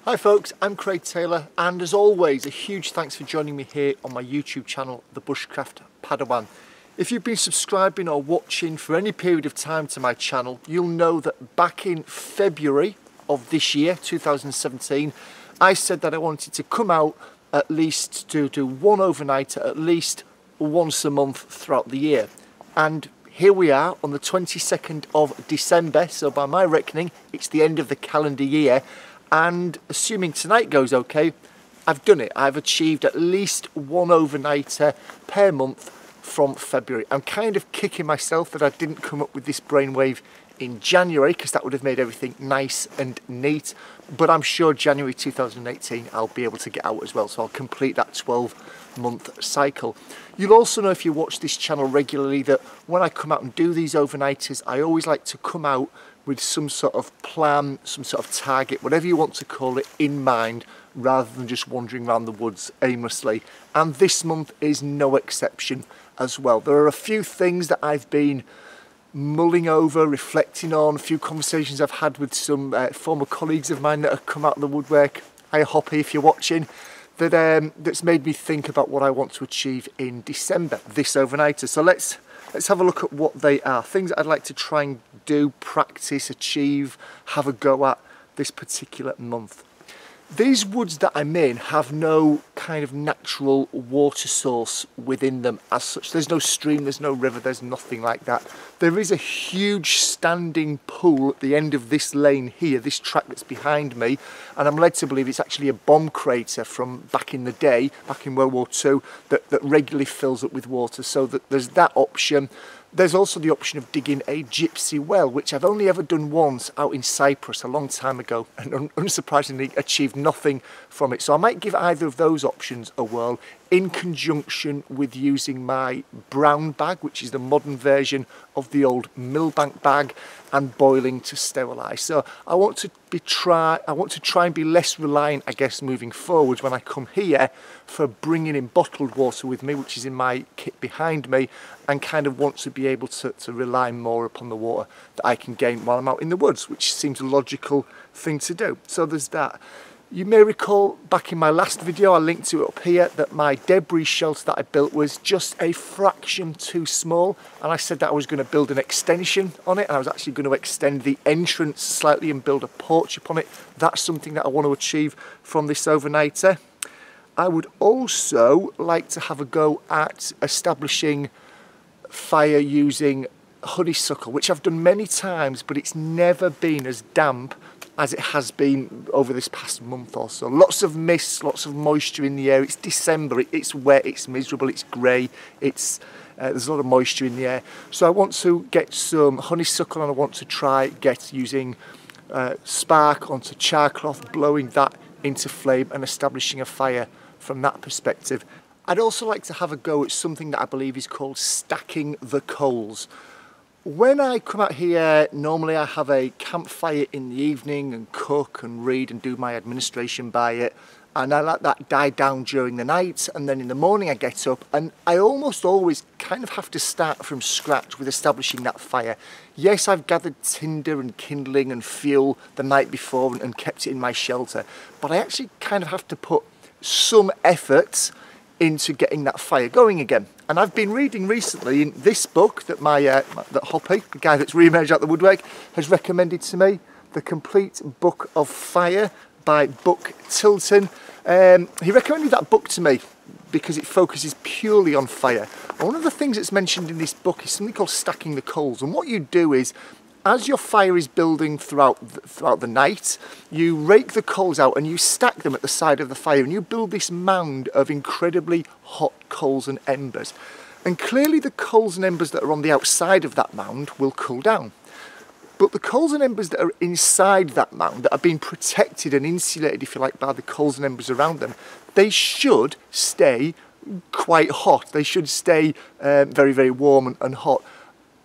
Hi folks, I'm Craig Taylor, and as always a huge thanks for joining me here on my YouTube channel, the Bushcraft Padawan. If you've been subscribing or watching for any period of time to my channel, you'll know that back in February of this year, 2017, I said that I wanted to come out at least to do one overnighter at least once a month throughout the year. And here we are on the 22nd of December, so by my reckoning it's the end of the calendar year. And assuming tonight goes okay, I've done it. I've achieved at least one overnighter per month from February. I'm kind of kicking myself that I didn't come up with this brainwave in January, because that would have made everything nice and neat. But I'm sure January 2018 I'll be able to get out as well, so I'll complete that 12-month cycle. You'll also know, if you watch this channel regularly, that when I come out and do these overnighters, I always like to come out with some sort of plan, some sort of target, whatever you want to call it, in mind, rather than just wandering around the woods aimlessly. And this month is no exception as well. There are a few things that I've been mulling over, reflecting on, a few conversations I've had with some former colleagues of mine that have come out of the woodwork. Hi Hoppy, if you're watching. That's made me think about what I want to achieve in December, this overnighter. So let's have a look at what they are. Things that I'd like to try and do, practice, achieve, have a go at this particular month. These woods that I'm in have no kind of natural water source within them as such. There's no stream, there's no river, there's nothing like that. There is a huge standing pool at the end of this lane here, this track that's behind me, and I'm led to believe it's actually a bomb crater from back in the day, back in World War II, that regularly fills up with water. So that there's that option. There's also the option of digging a gypsy well, which I've only ever done once out in Cyprus a long time ago, and unsurprisingly achieved nothing from it. So I might give either of those options a whirl, in conjunction with using my brown bag, which is the modern version of the old millbank bag, and boiling to sterilise. So I want to try and be less reliant, I guess, moving forwards when I come here, for bringing in bottled water with me, which is in my kit behind me, and kind of want to be able to rely more upon the water that I can gain while I'm out in the woods, which seems a logical thing to do. So there's that. You may recall back in my last video, I linked to it up here, that my debris shelter that I built was just a fraction too small, and I said that I was going to build an extension on it, and I was actually going to extend the entrance slightly and build a porch upon it. That's something that I want to achieve from this overnighter. I would also like to have a go at establishing fire using honeysuckle, which I've done many times, but it's never been as damp as it has been over this past month or so. Lots of mist, lots of moisture in the air. It's December, it's wet, it's miserable, it's grey, there's a lot of moisture in the air. So I want to get some honeysuckle, and I want to try using spark onto char cloth, blowing that into flame and establishing a fire from that perspective. I'd also like to have a go at something that I believe is called stacking the coals. When I come out here, normally I have a campfire in the evening and cook and read and do my administration by it, and I let that die down during the night, and then in the morning I get up, and I almost always kind of have to start from scratch with establishing that fire. Yes, I've gathered tinder and kindling and fuel the night before and kept it in my shelter, but I actually kind of have to put some effort into getting that fire going again. And I've been reading recently in this book that that Hoppy, the guy that's re-emerged out the woodwork, has recommended to me, The Complete Book of Fire by Buck Tilton. He recommended that book to me because it focuses purely on fire. And one of the things that's mentioned in this book is something called stacking the coals. And what you do is, as your fire is building throughout the night, you rake the coals out and you stack them at the side of the fire, and you build this mound of incredibly hot coals and embers. And clearly the coals and embers that are on the outside of that mound will cool down. But the coals and embers that are inside that mound, that are being protected and insulated, if you like, by the coals and embers around them, they should stay quite hot. They should stay very, very warm and hot.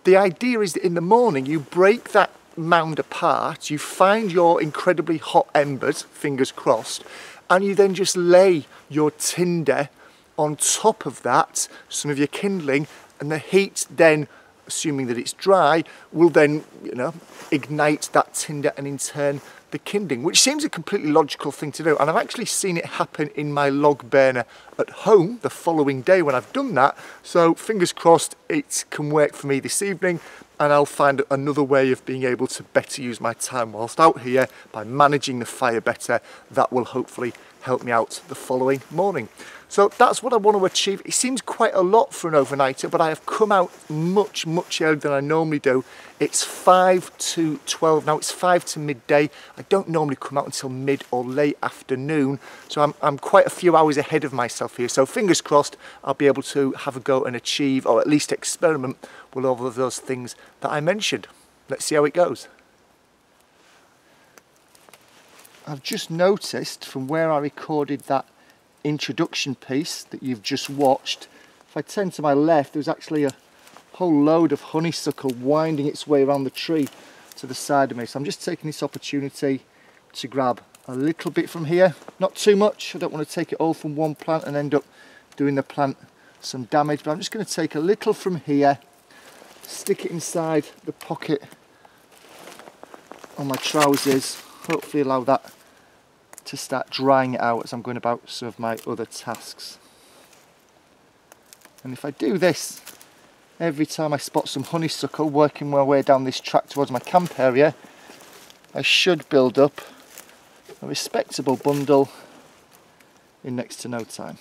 The idea is that in the morning you break that mound apart, you find your incredibly hot embers, fingers crossed, and you then just lay your tinder on top of that, some of your kindling, and the heat then assuming that it's dry, will then, you know, ignite that tinder and in turn the kindling, which seems a completely logical thing to do. And I've actually seen it happen in my log burner at home the following day when I've done that. So fingers crossed it can work for me this evening, and I'll find another way of being able to better use my time whilst out here by managing the fire better. That will hopefully help me out the following morning. So that's what I want to achieve. It seems quite a lot for an overnighter, but I have come out much earlier than I normally do. It's 5 to 12 now, it's 5 to midday. I don't normally come out until mid or late afternoon, so I'm quite a few hours ahead of myself here. So fingers crossed I'll be able to have a go and achieve, or at least experiment with all of those things that I mentioned. Let's see how it goes. I've just noticed from where I recorded that introduction piece that you've just watched, if I turn to my left, there's actually a whole load of honeysuckle winding its way around the tree to the side of me. So I'm just taking this opportunity to grab a little bit from here, not too much. I don't want to take it all from one plant and end up doing the plant some damage, but I'm just going to take a little from here, stick it inside the pocket on my trousers, hopefully allow that to start drying it out as I'm going about some of my other tasks. And if I do this every time I spot some honeysuckle working my way down this track towards my camp area, I should build up a respectable bundle in next to no time.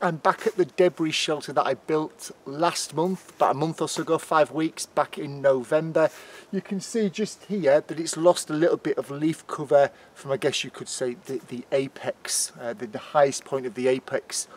I'm back at the debris shelter that I built last month, about a month or so ago, 5 weeks, back in November. You can see just here that it's lost a little bit of leaf cover from, I guess you could say, the apex, the highest point of the apex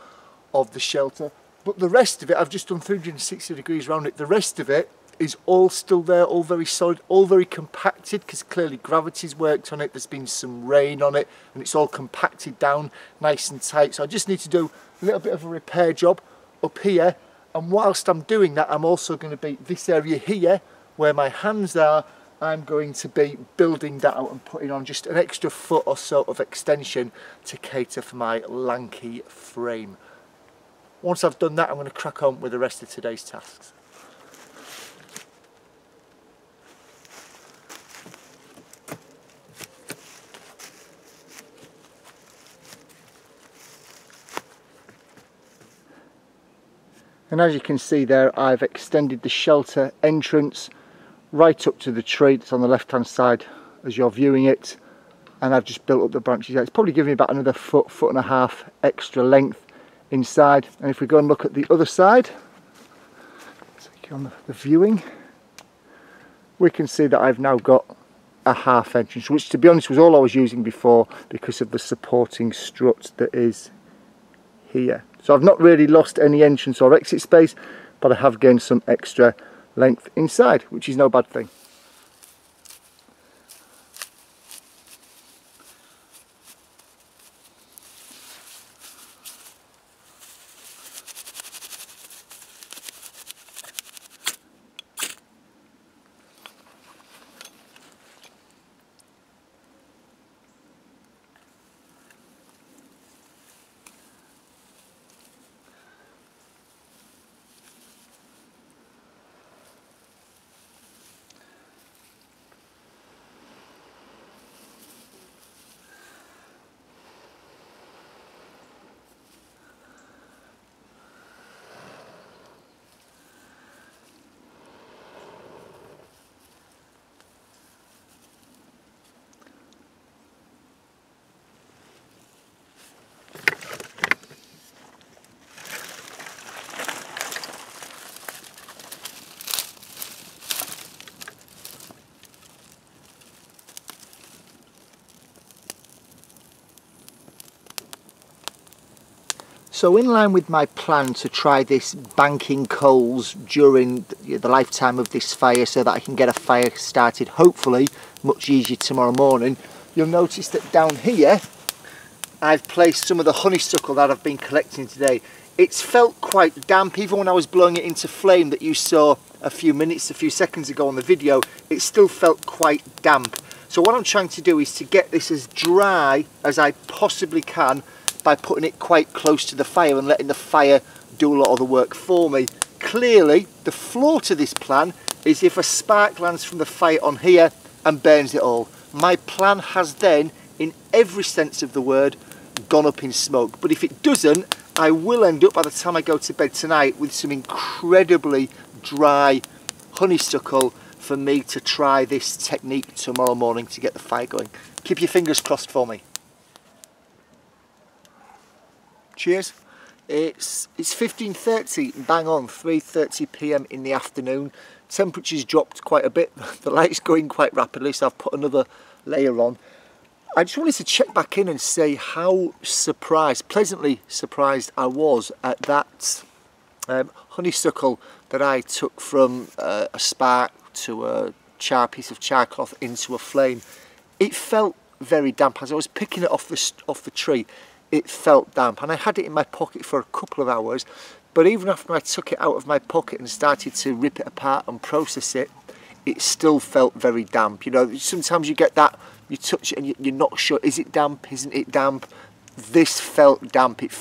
of the shelter. But the rest of it, I've just done 360 degrees around it, the rest of it is all still there, all very solid, all very compacted, because clearly gravity's worked on it, there's been some rain on it, and it's all compacted down nice and tight. So I just need to do a little bit of a repair job up here, and whilst I'm doing that, I'm also going to be this area here where my hands are. I'm going to be building that out and putting on just an extra foot or so of extension to cater for my lanky frame. Once I've done that, I'm going to crack on with the rest of today's tasks. And as you can see there, I've extended the shelter entrance right up to the tree that's on the left hand side as you're viewing it, and I've just built up the branches. It's probably giving me about another foot and a half extra length inside. And if we go and look at the other side, take on the viewing, we can see that I've now got a half entrance, which to be honest was all I was using before because of the supporting strut that is here. So I've not really lost any entrance or exit space, but I have gained some extra length inside, which is no bad thing. So in line with my plan to try this banking coals during the lifetime of this fire so that I can get a fire started hopefully much easier tomorrow morning, you'll notice that down here I've placed some of the honeysuckle that I've been collecting today. It's felt quite damp even when I was blowing it into flame that you saw a few seconds ago on the video. It still felt quite damp. So what I'm trying to do is to get this as dry as I possibly can by putting it quite close to the fire and letting the fire do a lot of the work for me. Clearly, the flaw to this plan is if a spark lands from the fire on here and burns it all. My plan has then, in every sense of the word, gone up in smoke. But if it doesn't, I will end up, by the time I go to bed tonight, with some incredibly dry honeysuckle for me to try this technique tomorrow morning to get the fire going. Keep your fingers crossed for me. Cheers. It's 15:30, bang on, 3:30 p.m. in the afternoon. Temperature's dropped quite a bit. The light's going quite rapidly, so I've put another layer on. I just wanted to check back in and say how pleasantly surprised I was at that honeysuckle that I took from a spark to a piece of char cloth into a flame. It felt very damp. As I was picking it off the tree, it felt damp, and I had it in my pocket for a couple of hours, but even after I took it out of my pocket and started to rip it apart and process it, it still felt very damp. You know, sometimes you get that, you touch it and you're not sure, is it damp, isn't it damp? This felt damp. It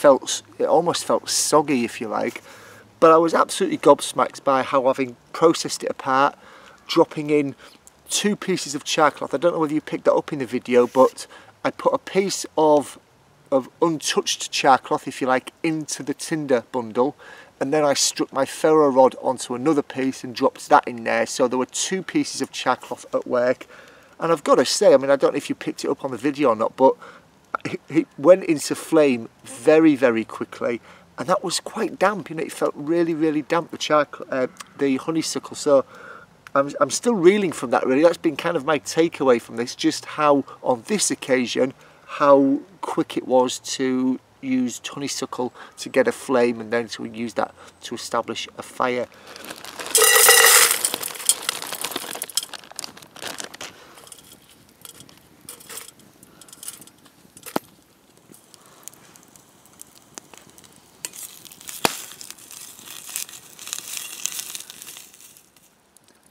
almost felt soggy, if you like, but I was absolutely gobsmacked by how, having processed it apart, dropping in 2 pieces of char cloth. I don't know whether you picked that up in the video, but I put a piece of untouched char cloth, if you like, into the tinder bundle, and then I struck my ferro rod onto another piece and dropped that in there. So there were 2 pieces of char cloth at work, and I've got to say, I mean, I don't know if you picked it up on the video or not, but it went into flame very, very quickly, and that was quite damp. You know, it felt really, really damp, the honeysuckle. So I'm still reeling from that, really. That's been kind of my takeaway from this, just how on this occasion how quick it was to use honeysuckle to get a flame and then to use that to establish a fire.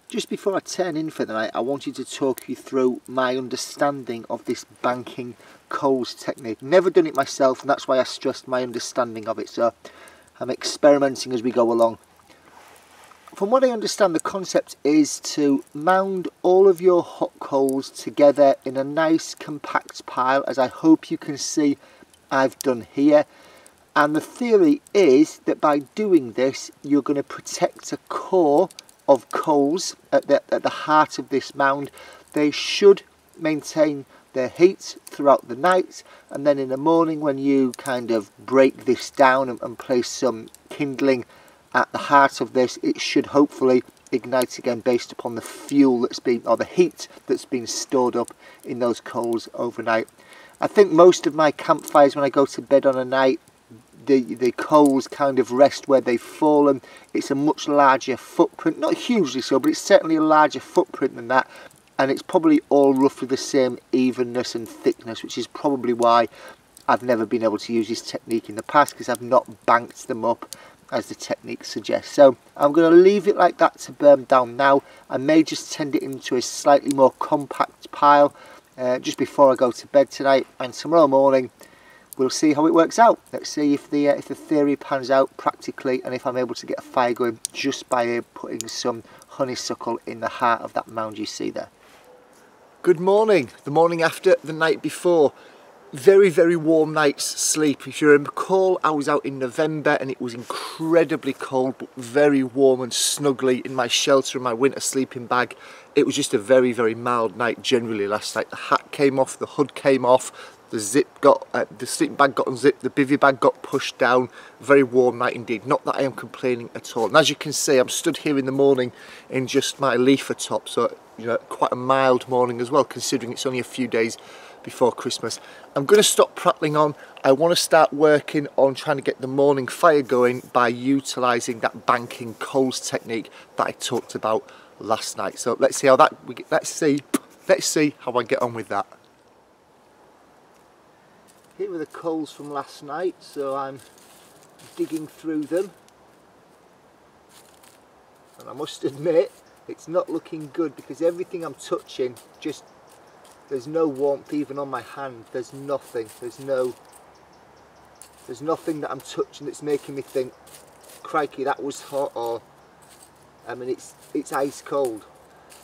Just before I turn in for the night, I wanted to talk you through my understanding of this banking coals technique. Never done it myself, and that's why I stressed my understanding of it, so I'm experimenting as we go along. From what I understand, the concept is to mound all of your hot coals together in a nice compact pile, as I hope you can see I've done here. And the theory is that by doing this, you're going to protect a core of coals at the heart of this mound. They should maintain their heat throughout the night, and then in the morning when you kind of break this down and place some kindling at the heart of this, it should hopefully ignite again based upon the fuel that's been, or the heat that's been stored up in those coals overnight. I think most of my campfires, when I go to bed on a night, the coals kind of rest where they've fallen. It's a much larger footprint, not hugely so, but it's certainly a larger footprint than that, and it's probably all roughly the same evenness and thickness, which is probably why I've never been able to use this technique in the past, because I've not banked them up as the technique suggests. So I'm going to leave it like that to burn down now. I may just tend it into a slightly more compact pile just before I go to bed tonight, and tomorrow morning we'll see how it works out. Let's see if the theory pans out practically, and if I'm able to get a fire going just by putting some honeysuckle in the heart of that mound you see there. Good morning. The morning after the night before. Very, very warm night's sleep. If you recall, I was out in November and it was incredibly cold, but very warm and snugly in my shelter in my winter sleeping bag. It was just a very, very mild night generally last night. The hat came off, the hood came off, the sleeping bag got unzipped, the bivy bag got pushed down. Very warm night indeed. Not that I am complaining at all. And as you can see, I'm stood here in the morning in just my leafer top, so you know, quite a mild morning as well, considering it's only a few days before Christmas. I'm going to stop prattling on. I want to start working on trying to get the morning fire going by utilising that banking coals technique that I talked about last night. So let's see how that let's see how I get on with that. Here are the coals from last night, so I'm digging through them, and I must admit it's not looking good because everything I'm touching, just there's no warmth even on my hand. There's nothing. There's nothing that I'm touching that's making me think, crikey, that was hot, or I mean it's ice cold,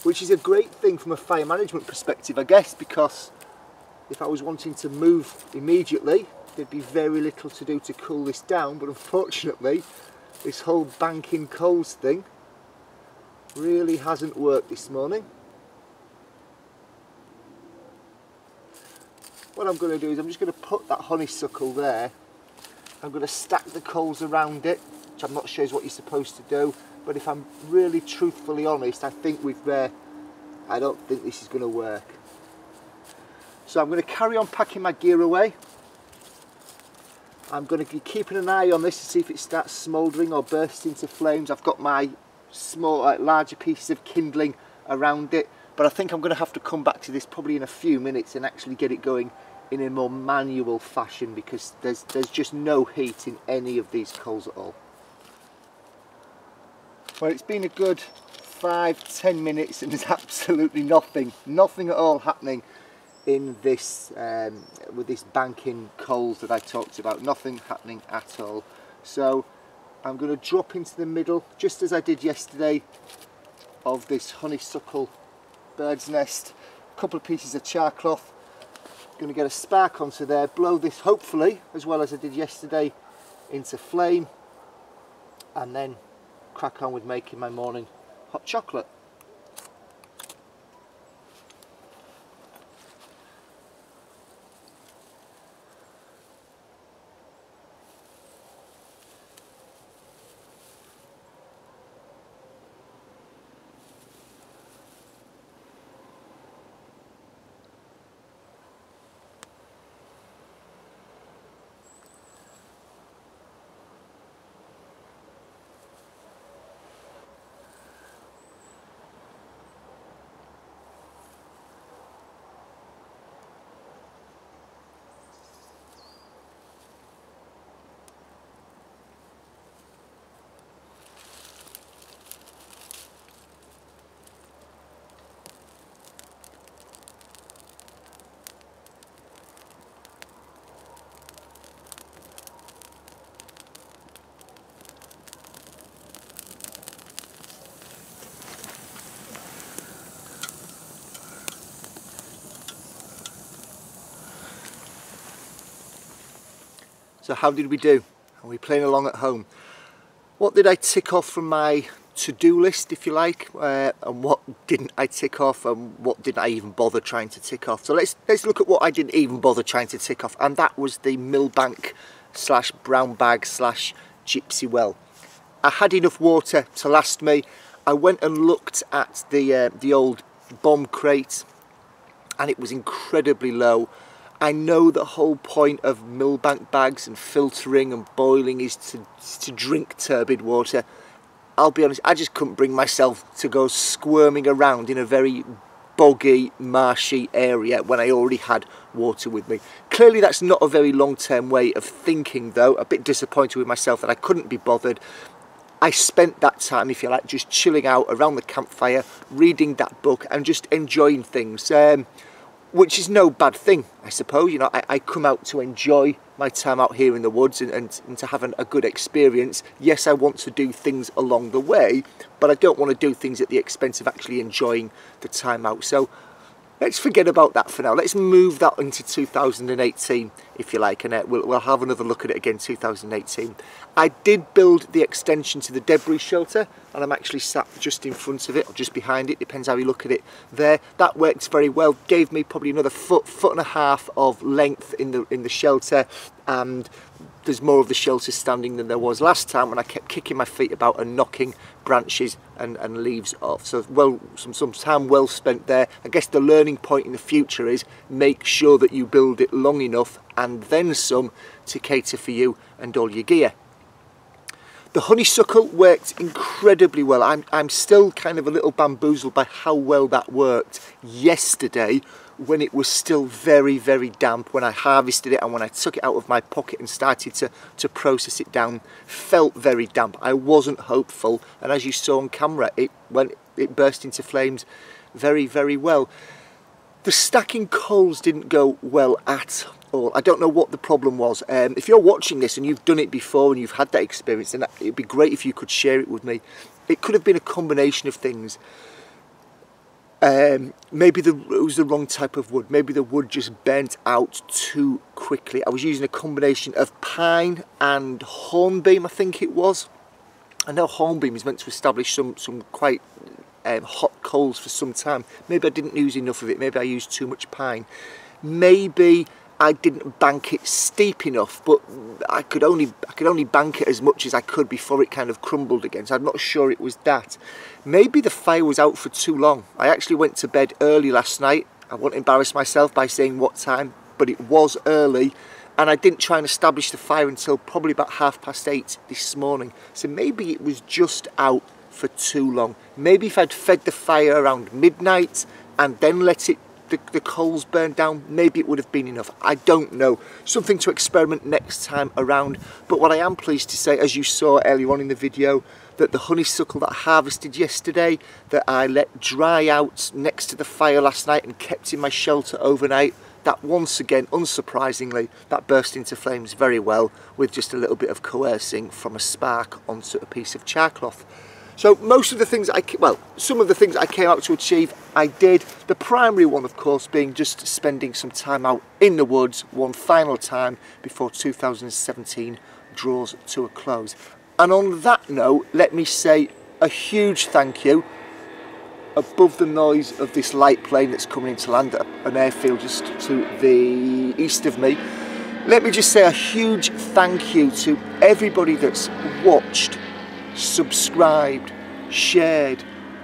which is a great thing from a fire management perspective, I guess, because if I was wanting to move immediately, there'd be very little to do to cool this down. But unfortunately, this whole banking coals thing really hasn't worked this morning. What I'm going to do is I'm just going to put that honeysuckle there. I'm going to stack the coals around it, which I'm not sure is what you're supposed to do. But if I'm really truthfully honest, I think I don't think this is going to work. So I'm going to carry on packing my gear away. I'm going to be keeping an eye on this to see if it starts smouldering or bursts into flames. I've got my larger pieces of kindling around it, but I think I'm going to have to come back to this probably in a few minutes and actually get it going in a more manual fashion, because there's just no heat in any of these coals at all. Well, it's been a good 5-10 minutes and there's absolutely nothing at all happening in this with this banking coals that I talked about. Nothing happening at all. So I'm going to drop into the middle, just as I did yesterday, of this honeysuckle bird's nest. A couple of pieces of char cloth. Going to get a spark onto there, blow this hopefully as well as I did yesterday into flame, and then crack on with making my morning hot chocolate. So how did we do? Are we playing along at home? What did I tick off from my to-do list, if you like, and what didn't I tick off, and what didn't I even bother trying to tick off? So let's look at what I didn't even bother trying to tick off, and that was the millbank / brown bag / gypsy well. I had enough water to last me. I went and looked at the old bomb crate, and it was incredibly low. I know the whole point of millbank bags and filtering and boiling is to drink turbid water. I'll be honest, I just couldn't bring myself to go squirming around in a very boggy, marshy area when I already had water with me. Clearly that's not a very long-term way of thinking though. A bit disappointed with myself that I couldn't be bothered. I spent that time, if you like, just chilling out around the campfire, reading that book and just enjoying things. Which is no bad thing, I suppose. You know, I come out to enjoy my time out here in the woods and to have a good experience. Yes, I want to do things along the way, but I don't want to do things at the expense of actually enjoying the time out. So let's forget about that for now. Let's move that into 2018, if you like, and we'll have another look at it again 2018. I did build the extension to the debris shelter, and I'm actually sat just in front of it, or just behind it, depends how you look at it there. That worked very well, gave me probably another foot and a half of length in the shelter, and there's more of the shelter standing than there was last time when I kept kicking my feet about and knocking branches and leaves off. So some time well spent there. I guess the learning point in the future is make sure that you build it long enough and then some to cater for you and all your gear. The honeysuckle worked incredibly well. I'm still kind of a little bamboozled by how well that worked yesterday when it was still very, very damp. When I harvested it and when I took it out of my pocket and started to process it down, felt very damp. I wasn't hopeful, and as you saw on camera, it burst into flames very, very well. The stacking coals didn't go well at all. I don't know what the problem was. If you're watching this and you've done it before and you've had that experience, then it'd be great if you could share it with me. It could have been a combination of things. Maybe it was the wrong type of wood. Maybe the wood just bent out too quickly. I was using a combination of pine and hornbeam, I think it was. I know hornbeam is meant to establish some quite hot coals for some time. Maybe I didn't use enough of it. Maybe I used too much pine. Maybe I didn't bank it steep enough, but I could only bank it as much as I could before it kind of crumbled again, so I'm not sure it was that. Maybe the fire was out for too long. I actually went to bed early last night. I won't embarrass myself by saying what time, but it was early, and I didn't try and establish the fire until probably about 8:30 this morning. So maybe it was just out for too long. Maybe if I'd fed the fire around midnight and then let it the coals burn down, maybe it would have been enough. I don't know. Something to experiment next time around. But what I am pleased to say, as you saw earlier on in the video, that the honeysuckle that I harvested yesterday, that I let dry out next to the fire last night and kept in my shelter overnight, that once again, unsurprisingly, that burst into flames very well with just a little bit of coercing from a spark onto a piece of charcloth. So most of the things some of the things I came out to achieve, I did. The primary one, of course, being just spending some time out in the woods one final time before 2017 draws to a close. And on that note, let me say a huge thank you, above the noise of this light plane that's coming into land at an airfield just to the east of me. Let me just say a huge thank you to everybody that's watched, subscribed, shared,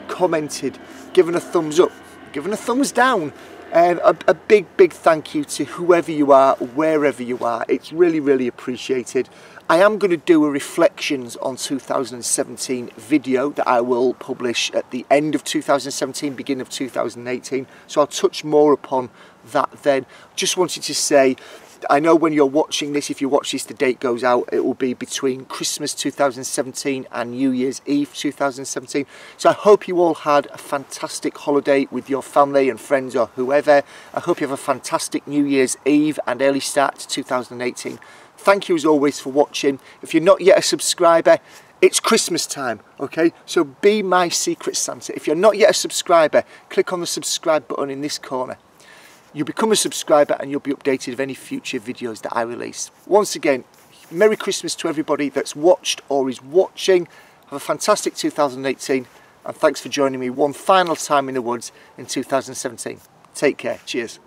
commented, given a thumbs up, given a thumbs down. A big thank you to whoever you are, wherever you are. It's really, really appreciated. I am going to do a reflections on 2017 video that I will publish at the end of 2017, beginning of 2018. So I'll touch more upon that then. Just wanted to say, I know when you're watching this, if you watch this, the date goes out, it will be between Christmas 2017 and New Year's Eve 2017. So I hope you all had a fantastic holiday with your family and friends or whoever. I hope you have a fantastic New Year's Eve and early start to 2018. Thank you as always for watching. If you're not yet a subscriber, it's Christmas time, okay? So be my secret Santa. If you're not yet a subscriber, click on the subscribe button in this corner. You'll become a subscriber and you'll be updated of any future videos that I release. Once again, Merry Christmas to everybody that's watched or is watching. Have a fantastic 2018 and thanks for joining me one final time in the woods in 2017. Take care. Cheers.